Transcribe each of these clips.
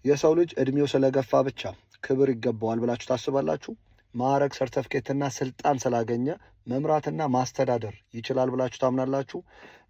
የሰው ልጅ እድሜው ስለገፋ ብቻ ክብር ይገባዋል ብላችሁ ታስባላችሁ? ማዕረግ፣ ሰርተፍኬትና ስልጣን ስላገኘ መምራትና ማስተዳደር ይችላል ብላችሁ ታምናላችሁ?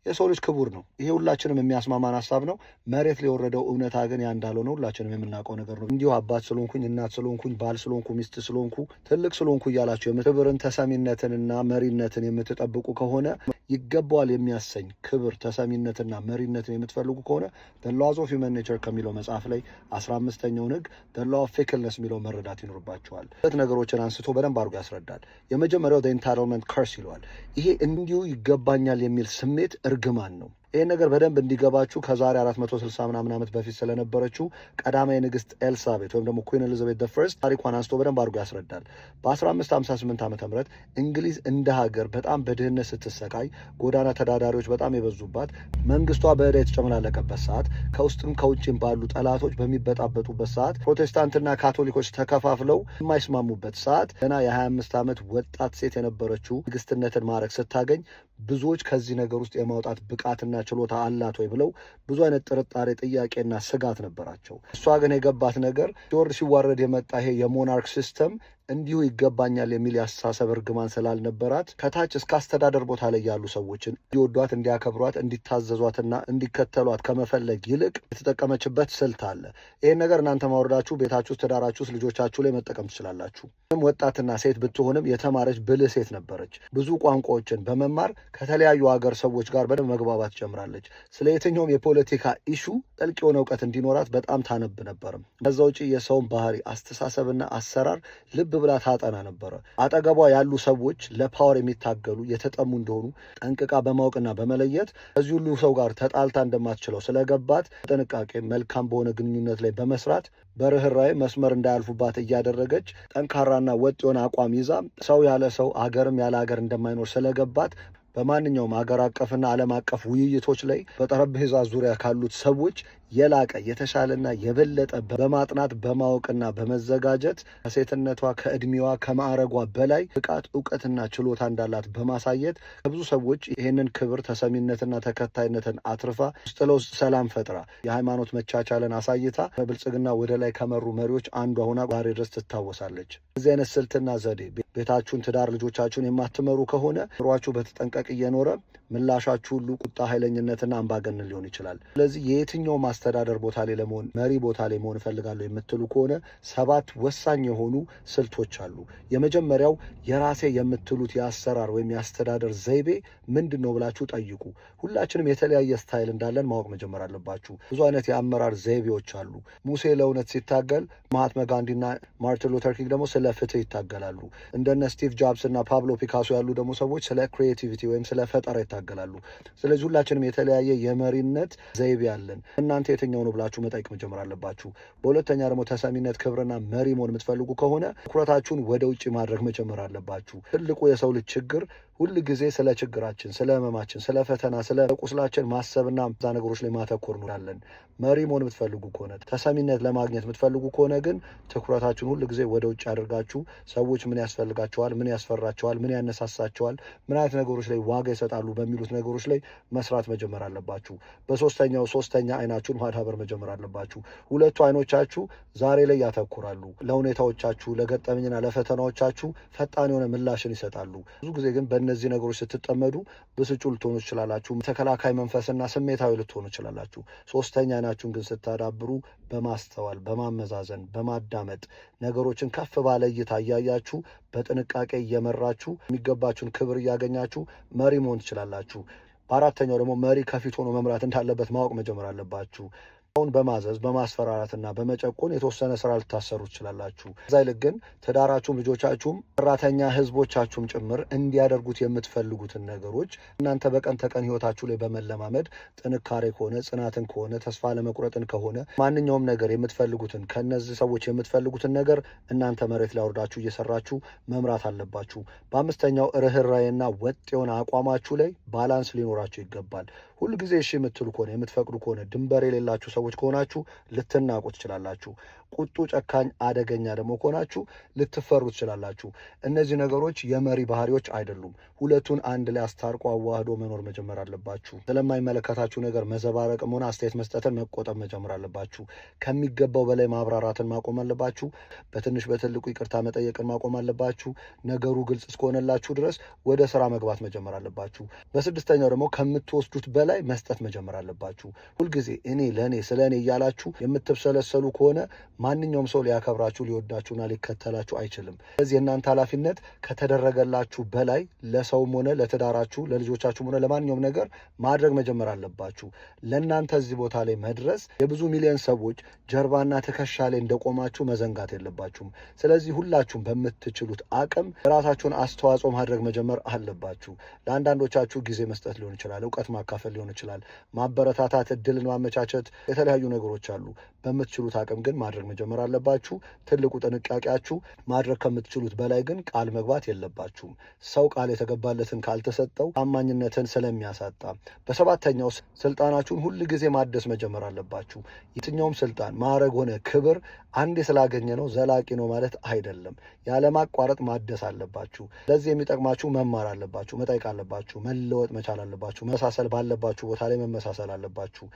የሰው ልጅ ክቡር ነው። ይሄ ሁላችንም የሚያስማማን ሀሳብ ነው። መሬት ላይ የወረደው እውነታ ግን ያ እንዳልሆነ ሁላችንም የምናውቀው ነገር ነው። እንዲሁ አባት ስለሆንኩኝ፣ እናት ስለሆንኩኝ፣ ባል ስለሆንኩ፣ ሚስት ስለሆንኩ፣ ትልቅ ስለሆንኩ እያላችሁ ክብርን፣ ተሰሚነትንና መሪነትን የምትጠብቁ ከሆነ ይገባዋል የሚያሰኝ ክብር፣ ተሰሚነትና መሪነትን የምትፈልጉ ከሆነ the laws of human nature ከሚለው መጽሐፍ ላይ 15ኛው ሕግ the law of fickleness የሚለው መረዳት ይኖርባቸዋል። ሁለት ነገሮችን አንስቶ በደንብ አድርጎ ያስረዳል። የመጀመሪያው the entitlement curse ይለዋል። ይሄ እንዲሁ ይገባኛል የሚል ስሜት እርግማን ነው። ይህን ነገር በደንብ እንዲገባችሁ ከዛሬ 460 ምናምን ዓመት በፊት ስለነበረችው ቀዳማዊ ንግስት ኤልሳቤት ወይም ደግሞ ኩዊን ኤሊዛቤት ፈርስት ታሪኳን አንስቶ በደንብ አድርጎ ያስረዳል። በ1558 ዓመተ ምህረት እንግሊዝ እንደ ሀገር በጣም በድህነት ስትሰቃይ፣ ጎዳና ተዳዳሪዎች በጣም የበዙባት፣ መንግስቷ በዕዳ የተጨመላለቀበት ሰዓት፣ ከውስጥም ከውጭም ባሉ ጠላቶች በሚበጣበጡበት ሰዓት፣ ፕሮቴስታንትና ካቶሊኮች ተከፋፍለው የማይስማሙበት ሰዓት ገና የ25 ዓመት ወጣት ሴት የነበረችው ንግስትነትን ማዕረግ ስታገኝ ብዙዎች ከዚህ ነገር ውስጥ የማውጣት ብቃትና ችሎታ አላት ወይ ብለው ብዙ አይነት ጥርጣሬ፣ ጥያቄና ስጋት ነበራቸው። እሷ ግን የገባት ነገር ሲዋረድ የመጣ ይሄ የሞናርክ ሲስተም እንዲሁ ይገባኛል የሚል ያስተሳሰብ እርግማን ስላልነበራት ከታች እስከ አስተዳደር ቦታ ላይ ያሉ ሰዎችን እንዲወዷት፣ እንዲያከብሯት፣ እንዲታዘዟትና እንዲከተሏት ከመፈለግ ይልቅ የተጠቀመችበት ስልት አለ። ይህን ነገር እናንተ ማውረዳችሁ ቤታችሁ ውስጥ፣ ትዳራችሁ ውስጥ፣ ልጆቻችሁ ላይ መጠቀም ትችላላችሁ። ወጣትና ሴት ብትሆንም የተማረች ብልህ ሴት ነበረች። ብዙ ቋንቋዎችን በመማር ከተለያዩ ሀገር ሰዎች ጋር በደንብ መግባባት ጀምራለች። ስለ የትኛውም የፖለቲካ ኢሹ ጥልቅ የሆነ እውቀት እንዲኖራት በጣም ታነብ ነበርም። ከዛ ውጭ የሰውን ባህሪ፣ አስተሳሰብና አሰራር ልብ ብላ ታጠና ነበረ። አጠገቧ ያሉ ሰዎች ለፓወር የሚታገሉ የተጠሙ እንደሆኑ ጠንቅቃ በማወቅና በመለየት ከዚህ ሁሉ ሰው ጋር ተጣልታ እንደማትችለው ስለገባት በጥንቃቄ መልካም በሆነ ግንኙነት ላይ በመስራት በርህራሄ መስመር እንዳያልፉባት እያደረገች ጠንካራና ወጥ የሆነ አቋም ይዛ ሰው ያለ ሰው አገርም ያለ አገር እንደማይኖር ስለገባት በማንኛውም አገር አቀፍና ዓለም አቀፍ ውይይቶች ላይ በጠረጴዛ ዙሪያ ካሉት ሰዎች የላቀ የተሻለና የበለጠ በማጥናት በማወቅና በመዘጋጀት ከሴትነቷ ከእድሜዋ ከማዕረጓ በላይ ብቃት እውቀትና ችሎታ እንዳላት በማሳየት ከብዙ ሰዎች ይህንን ክብር ተሰሚነትና ተከታይነትን አትርፋ ውስጥ ለውስጥ ሰላም ፈጥራ የሃይማኖት መቻቻልን አሳይታ በብልጽግና ወደ ላይ ከመሩ መሪዎች አንዷ ሆና ዛሬ ድረስ ትታወሳለች። እዚህ አይነት ስልትና ዘዴ ቤታችሁን፣ ትዳር፣ ልጆቻችሁን የማትመሩ ከሆነ ኑሯችሁ በተጠንቀቅ እየኖረ ምላሻችሁ ሁሉ ቁጣ፣ ኃይለኝነትና አምባገነን ሊሆን ይችላል። ስለዚህ የየትኛውም አስተዳደር ቦታ ላይ ለመሆን መሪ ቦታ ላይ መሆን እፈልጋለሁ የምትሉ ከሆነ 7 ወሳኝ የሆኑ ስልቶች አሉ። የመጀመሪያው የራሴ የምትሉት የአሰራር ወይም የአስተዳደር ዘይቤ ምንድን ነው ብላችሁ ጠይቁ። ሁላችንም የተለያየ ስታይል እንዳለን ማወቅ መጀመር አለባችሁ። ብዙ አይነት የአመራር ዘይቤዎች አሉ። ሙሴ ለእውነት ሲታገል፣ ማሃትማ ጋንዲና ማርቲን ሉተር ኪንግ ደግሞ ስለ ፍትህ ይታገላሉ። እንደነ ስቲቭ ጆብስ እና ፓብሎ ፒካሶ ያሉ ደግሞ ሰዎች ስለ ክሪኤቲቪቲ ወይም ስለ ፈጠራ ይታገላሉ። ስለዚህ ሁላችንም የተለያየ የመሪነት ዘይቤ አለን። እናንተ የትኛው ነው ብላችሁ መጠየቅ መጀመር አለባችሁ። በሁለተኛ ደግሞ ተሰሚነት፣ ክብርና መሪ መሆን የምትፈልጉ ከሆነ ትኩረታችሁን ወደ ውጭ ማድረግ መጀመር አለባችሁ። ትልቁ የሰው ልጅ ችግር ሁል ጊዜ ስለ ችግራችን፣ ስለ ህመማችን፣ ስለ ፈተና፣ ስለ ቁስላችን ማሰብና እዛ ነገሮች ላይ ማተኮር እንላለን። መሪ መሆን የምትፈልጉ ከሆነ ተሰሚነት ለማግኘት የምትፈልጉ ከሆነ ግን ትኩረታችሁን ሁል ጊዜ ወደ ውጭ አድርጋችሁ ሰዎች ምን ያስፈልጋቸዋል፣ ምን ያስፈራቸዋል፣ ምን ያነሳሳቸዋል፣ ምን አይነት ነገሮች ላይ ዋጋ ይሰጣሉ በሚሉት ነገሮች ላይ መስራት መጀመር አለባችሁ። ሶስተኛ አይናችሁን ማዳበር መጀመር አለባችሁ። ሁለቱ አይኖቻችሁ ዛሬ ላይ ያተኩራሉ። ለሁኔታዎቻችሁ፣ ለገጠመኝና ለፈተናዎቻችሁ ፈጣን የሆነ ምላሽን ይሰጣሉ። ብዙ ጊዜ ግን በእነዚህ ነገሮች ስትጠመዱ ብስጩ ልትሆኑ ትችላላችሁ። ተከላካይ መንፈስና ስሜታዊ ልትሆኑ ትችላላችሁ። ሶስተኛ አይናችሁን ግን ስታዳብሩ በማስተዋል በማመዛዘን በማዳመጥ ነገሮችን ከፍ ባለ እይታ እያያችሁ በጥንቃቄ እየመራችሁ የሚገባችሁን ክብር እያገኛችሁ መሪ መሆን ትችላላችሁ። በአራተኛው ደግሞ መሪ ከፊት ሆኖ መምራት እንዳለበት ማወቅ መጀመር አለባችሁ። አሁን በማዘዝ በማስፈራራትና በመጨቆን የተወሰነ ስራ ልታሰሩ ትችላላችሁ። እዛ ይልቅ ግን ትዳራችሁም ልጆቻችሁም ሰራተኛ ህዝቦቻችሁም ጭምር እንዲያደርጉት የምትፈልጉትን ነገሮች እናንተ በቀን ተቀን ህይወታችሁ ላይ በመለማመድ ጥንካሬ ከሆነ ጽናትን ከሆነ ተስፋ ለመቁረጥን ከሆነ ማንኛውም ነገር የምትፈልጉትን ከነዚህ ሰዎች የምትፈልጉትን ነገር እናንተ መሬት ላይ አውርዳችሁ እየሰራችሁ መምራት አለባችሁ። በአምስተኛው ርህራሄና ወጥ የሆነ አቋማችሁ ላይ ባላንስ ሊኖራችሁ ይገባል። ሁል ጊዜ እሺ የምትሉ ከሆነ የምትፈቅዱ ከሆነ ድንበር የሌላችሁ ሰዎች ከሆናችሁ ልትናቁ ትችላላችሁ። ቁጡ፣ ጨካኝ፣ አደገኛ ደግሞ ከሆናችሁ ልትፈሩ ትችላላችሁ። እነዚህ ነገሮች የመሪ ባህሪዎች አይደሉም። ሁለቱን አንድ ላይ አስታርቆ አዋህዶ መኖር መጀመር አለባችሁ። ስለማይመለከታችሁ ነገር መዘባረቅም ሆነ አስተያየት መስጠትን መቆጠብ መጀመር አለባችሁ። ከሚገባው በላይ ማብራራትን ማቆም አለባችሁ። በትንሽ በትልቁ ይቅርታ መጠየቅን ማቆም አለባችሁ። ነገሩ ግልጽ እስከሆነላችሁ ድረስ ወደ ስራ መግባት መጀመር አለባችሁ። በስድስተኛው ደግሞ ከምትወስዱት በላይ መስጠት መጀመር አለባችሁ። ሁልጊዜ እኔ ለእኔ ስለ እኔ እያላችሁ የምትብሰለሰሉ ከሆነ ማንኛውም ሰው ሊያከብራችሁ ሊወዳችሁና ሊከተላችሁ አይችልም። ስለዚህ የእናንተ ኃላፊነት ከተደረገላችሁ በላይ ለሰውም ሆነ ለትዳራችሁ፣ ለልጆቻችሁም ሆነ ለማንኛውም ነገር ማድረግ መጀመር አለባችሁ። ለእናንተ እዚህ ቦታ ላይ መድረስ የብዙ ሚሊዮን ሰዎች ጀርባና ትከሻ ላይ እንደቆማችሁ መዘንጋት የለባችሁም። ስለዚህ ሁላችሁም በምትችሉት አቅም የራሳችሁን አስተዋጽኦ ማድረግ መጀመር አለባችሁ። ለአንዳንዶቻችሁ ጊዜ መስጠት ሊሆን ይችላል፣ እውቀት ማካፈል ሊሆን ይችላል፣ ማበረታታት፣ እድልን ማመቻቸት፣ የተለያዩ ነገሮች አሉ። በምትችሉት አቅም ግን ማድረግ መጀመር አለባችሁ። ትልቁ ጥንቃቄያችሁ ማድረግ ከምትችሉት በላይ ግን ቃል መግባት የለባችሁም። ሰው ቃል የተገባለትን ካልተሰጠው ታማኝነትን ስለሚያሳጣ። በሰባተኛው ስልጣናችሁን ሁል ጊዜ ማደስ መጀመር አለባችሁ። የትኛውም ስልጣን፣ ማዕረግ ሆነ ክብር አንዴ ስላገኘ ነው ዘላቂ ነው ማለት አይደለም። ያለማቋረጥ ማደስ አለባችሁ። ለዚህ የሚጠቅማችሁ መማር አለባችሁ፣ መጠየቅ አለባችሁ፣ መለወጥ መቻል አለባችሁ። መመሳሰል ባለባችሁ ቦታ ላይ መመሳሰል አለባችሁ።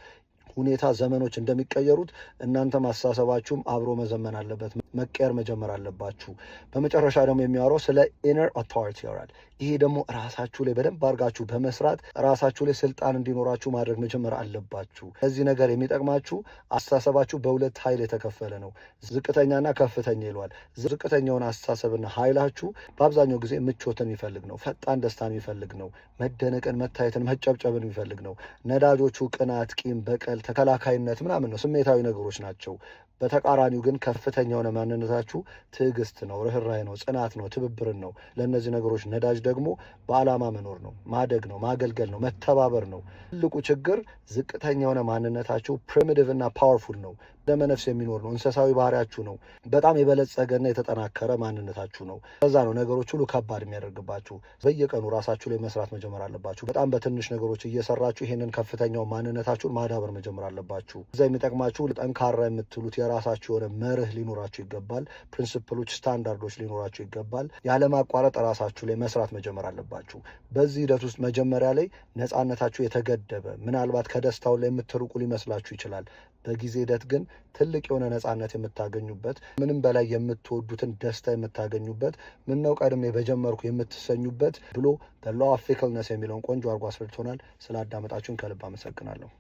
ሁኔታ ዘመኖች እንደሚቀየሩት እናንተም አስተሳሰባችሁም አብሮ መዘመን አለበት፣ መቀየር መጀመር አለባችሁ። በመጨረሻ ደግሞ የሚያወራው ስለ ኢነር አውቶሪቲ ያወራል። ይሄ ደግሞ ራሳችሁ ላይ በደንብ አድርጋችሁ በመስራት ራሳችሁ ላይ ስልጣን እንዲኖራችሁ ማድረግ መጀመር አለባችሁ። ለዚህ ነገር የሚጠቅማችሁ አስተሳሰባችሁ በሁለት ኃይል የተከፈለ ነው፣ ዝቅተኛና ከፍተኛ ይለዋል። ዝቅተኛውን አስተሳሰብና ኃይላችሁ በአብዛኛው ጊዜ ምቾትን የሚፈልግ ነው፣ ፈጣን ደስታን የሚፈልግ ነው፣ መደነቅን፣ መታየትን፣ መጨብጨብን የሚፈልግ ነው። ነዳጆቹ ቅናት፣ ቂም፣ በቀል፣ ተከላካይነት ምናምን ነው፣ ስሜታዊ ነገሮች ናቸው። በተቃራኒው ግን ከፍተኛ የሆነ ማንነታችሁ ትዕግስት ነው፣ ርኅራኄ ነው፣ ጽናት ነው፣ ትብብርን ነው። ለእነዚህ ነገሮች ነዳጅ ደግሞ በዓላማ መኖር ነው፣ ማደግ ነው፣ ማገልገል ነው፣ መተባበር ነው። ትልቁ ችግር ዝቅተኛ የሆነ ማንነታችሁ ፕሪሚቲቭ እና ፓወርፉል ነው፣ ደመነፍስ የሚኖር ነው፣ እንስሳዊ ባህሪያችሁ ነው። በጣም የበለጸገና የተጠናከረ ማንነታችሁ ነው። ከዛ ነው ነገሮች ሁሉ ከባድ የሚያደርግባችሁ። በየቀኑ ራሳችሁ ላይ መስራት መጀመር አለባችሁ። በጣም በትንሽ ነገሮች እየሰራችሁ ይሄንን ከፍተኛው ማንነታችሁን ማዳበር መጀመር አለባችሁ። እዛ የሚጠቅማችሁ ጠንካራ የምትሉት የራሳችሁ የሆነ መርህ ሊኖራችሁ ይገባል። ፕሪንሲፕሎች፣ ስታንዳርዶች ሊኖራችሁ ይገባል። ያለማቋረጥ ራሳችሁ ላይ መስራት መጀመር አለባችሁ። በዚህ ሂደት ውስጥ መጀመሪያ ላይ ነፃነታችሁ የተገደበ ምናልባት ከደስታው ላይ የምትርቁ ሊመስላችሁ ይችላል። በጊዜ ሂደት ግን ትልቅ የሆነ ነፃነት የምታገኙበት፣ ምንም በላይ የምትወዱትን ደስታ የምታገኙበት፣ ምነው ቀድሜ በጀመርኩ የምትሰኙበት ብሎ ዘ ሎው ኦፍ ፊክልነስ የሚለውን ቆንጆ አድርጎ አስረድቶናል። ስላዳመጣችሁን ከልብ አመሰግናለሁ።